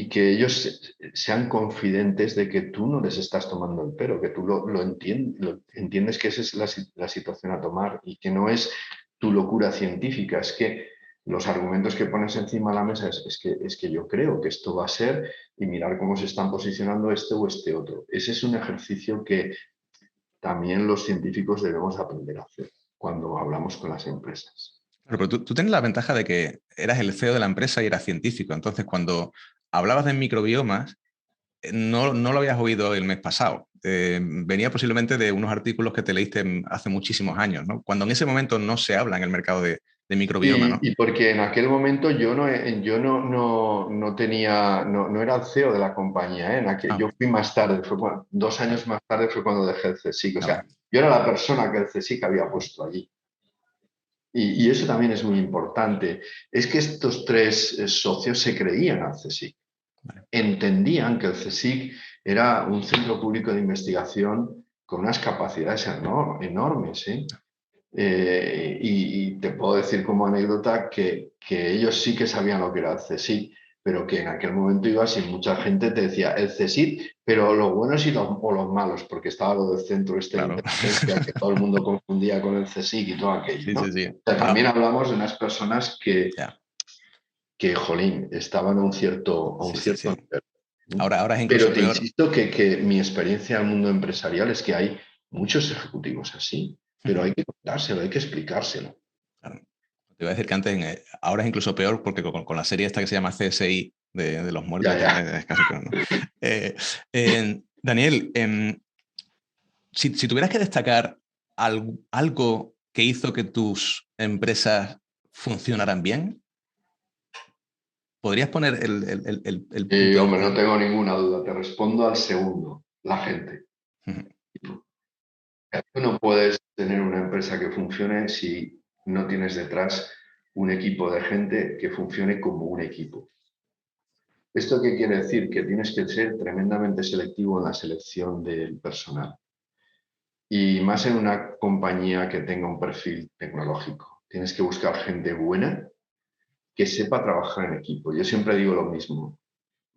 que ellos sean confidentes de que tú no les estás tomando el pelo, que tú lo entiendes que esa es la situación a tomar y que no es tu locura científica, es que los argumentos que pones encima de la mesa es que yo creo que esto va a ser y mirar cómo se están posicionando este o este otro. Ese es un ejercicio que también los científicos debemos aprender a hacer cuando hablamos con las empresas. Pero tú tienes la ventaja de que eras el CEO de la empresa y eras científico. Entonces, cuando hablabas de microbiomas, no lo habías oído el mes pasado. Venía posiblemente de unos artículos que te leíste hace muchísimos años, ¿no? Cuando en ese momento no se habla en el mercado de microbioma, ¿no? Y porque en aquel momento yo no tenía, no era el CEO de la compañía, ¿eh? Yo fui más tarde, 2 años más tarde fue cuando dejé el CSIC. O sea, yo era la persona que el CSIC había puesto allí. Y eso también es muy importante. Es que estos tres socios se creían al CSIC. Entendían que el CSIC era un centro público de investigación con unas capacidades enormes, ¿eh? Y te puedo decir como anécdota que ellos sí que sabían lo que era el CSIC, pero que en aquel momento ibas y mucha gente te decía el CSIC, pero los buenos o los malos, porque estaba lo del centro de inteligencia que todo el mundo confundía con el CSIC y todo aquello, ¿no? Sí, sí, sí. O sea, también hablamos de unas personas que jolín, estaban a un cierto Sí. nivel. Ahora es Pero incluso te peor. insisto que mi experiencia en el mundo empresarial es que hay muchos ejecutivos así, pero hay que contárselo, hay que explicárselo. Claro. Te iba a decir que antes, ahora es incluso peor porque con la serie esta que se llama CSI de los muertos, Ya. es casi peor, ¿no? Daniel, si tuvieras que destacar algo que hizo que tus empresas funcionaran bien, ¿podrías poner el punto Hombre, en...? no tengo ninguna duda. Te respondo al segundo, la gente. Tú no puedes tener una empresa que funcione si no tienes detrás un equipo de gente que funcione como un equipo. ¿Esto qué quiere decir? Que tienes que ser tremendamente selectivo en la selección del personal. Y más en una compañía que tenga un perfil tecnológico. Tienes que buscar gente buena, que sepa trabajar en equipo. Yo siempre digo lo mismo.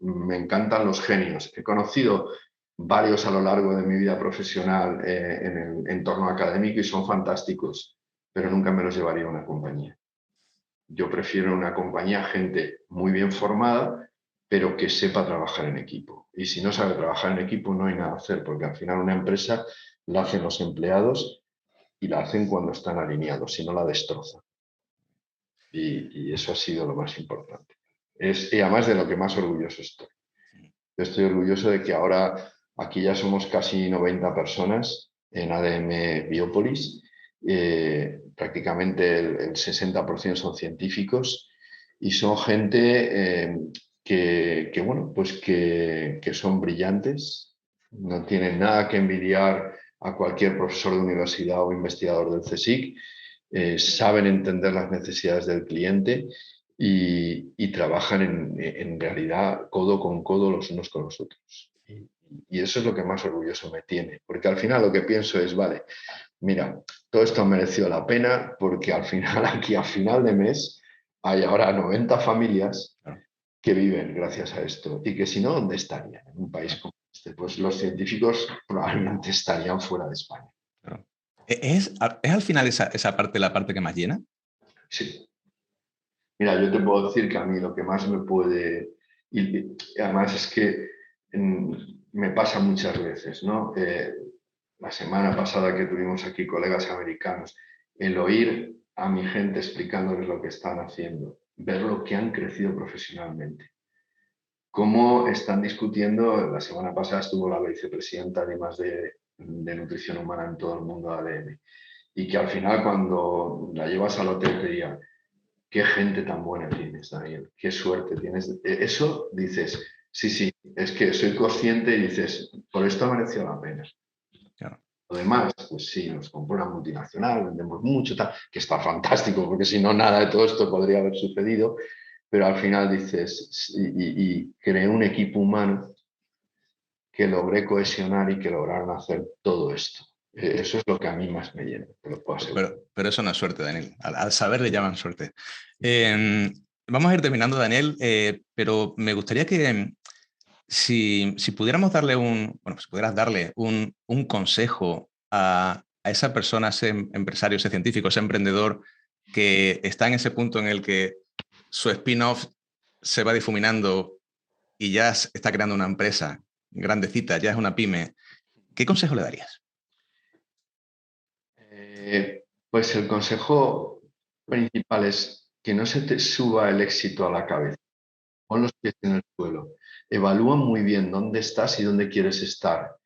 Me encantan los genios. He conocido varios a lo largo de mi vida profesional en el entorno académico y son fantásticos, pero nunca me los llevaría a una compañía. Yo prefiero una compañía, gente muy bien formada, pero que sepa trabajar en equipo. Y si no sabe trabajar en equipo, no hay nada a hacer, porque al final una empresa la hacen los empleados y la hacen cuando están alineados, si no la destrozan. Y eso ha sido lo más importante. Y además de lo que más orgulloso estoy. Yo estoy orgulloso de que ahora aquí ya somos casi 90 personas en ADM Biopolis. Prácticamente el 60% son científicos y son gente que son brillantes, no tienen nada que envidiar a cualquier profesor de universidad o investigador del CSIC, saben entender las necesidades del cliente y trabajan en realidad codo con codo los unos con los otros. Y eso es lo que más orgulloso me tiene, porque al final lo que pienso es, vale, mira, todo esto ha merecido la pena porque al final, aquí a final de mes, hay ahora 90 familias que viven gracias a esto y que si no, ¿dónde estarían en un país como este? Pues los científicos probablemente estarían fuera de España. Claro. ¿Es al final esa parte la parte que más llena? Sí. Mira, yo te puedo decir que a mí lo que más me puede... Y además es que me pasa muchas veces, ¿no? La semana pasada que tuvimos aquí colegas americanos, el oír a mi gente explicándoles lo que están haciendo, ver lo que han crecido profesionalmente, cómo están discutiendo. La semana pasada estuvo la vicepresidenta de I+D de Nutrición Humana en todo el mundo de ADM, y que al final cuando la llevas al hotel te diga, qué gente tan buena tienes, Daniel, qué suerte tienes. Eso dices, sí, es que soy consciente y dices, por esto ha merecido la pena. Claro. Lo demás, pues sí, nos compró una multinacional, vendemos mucho, tal, que está fantástico, porque si no, nada de todo esto podría haber sucedido, pero al final dices, y creé un equipo humano que logré cohesionar y que lograron hacer todo esto. Eso es lo que a mí más me llena, te lo puedo asegurar. Pero eso no es suerte, Daniel. Al saber le llaman suerte. Vamos a ir terminando, Daniel, pero me gustaría que si pudiéramos darle si pudieras darle un consejo a esa persona, ese empresario, ese científico, ese emprendedor que está en ese punto en el que su spin-off se va difuminando y ya está creando una empresa grandecita, ya es una pyme, ¿qué consejo le darías? Pues el consejo principal es que no se te suba el éxito a la cabeza. Pon los pies en el suelo. Evalúa muy bien dónde estás y dónde quieres estar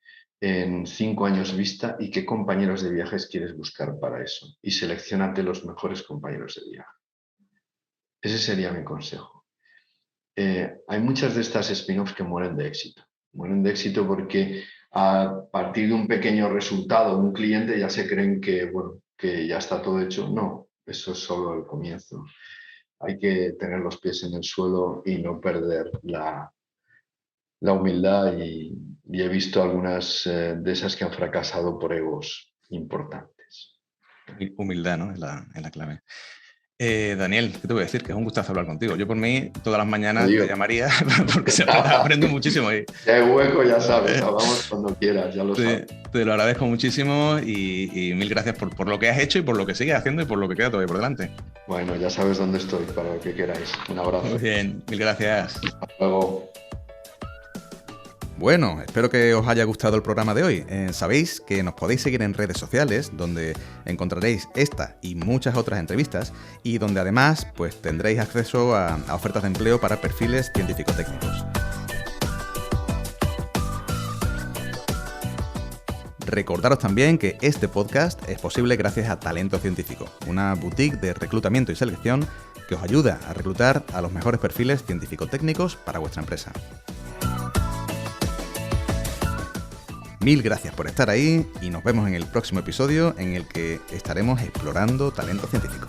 en 5 años vista y qué compañeros de viajes quieres buscar para eso. Y selecciónate los mejores compañeros de viaje. Ese sería mi consejo. Hay muchas de estas spin-offs que mueren de éxito. Mueren de éxito porque a partir de un pequeño resultado, un cliente, ya se creen que ya está todo hecho. No, eso es solo el comienzo. Hay que tener los pies en el suelo y no perder la humildad. Y he visto algunas de esas que han fracasado por egos importantes. Humildad, ¿no? Es la clave. Daniel, ¿qué te voy a decir? Que es un gustazo hablar contigo. Yo por mí, todas las mañanas te llamaría porque aprendo muchísimo. Si hay hueco, ya sabes, hablamos cuando quieras, ya lo sabes. Te lo agradezco muchísimo y mil gracias por lo que has hecho y por lo que sigues haciendo y por lo que queda todavía por delante. Bueno, ya sabes dónde estoy para lo que queráis. Un abrazo. Muy bien, mil gracias. Hasta luego. Bueno, espero que os haya gustado el programa de hoy. Sabéis que nos podéis seguir en redes sociales, donde encontraréis esta y muchas otras entrevistas, y donde además pues, tendréis acceso a ofertas de empleo para perfiles científico-técnicos. Recordaros también que este podcast es posible gracias a Talento Científico, una boutique de reclutamiento y selección que os ayuda a reclutar a los mejores perfiles científico-técnicos para vuestra empresa. Mil gracias por estar ahí y nos vemos en el próximo episodio en el que estaremos explorando talento científico.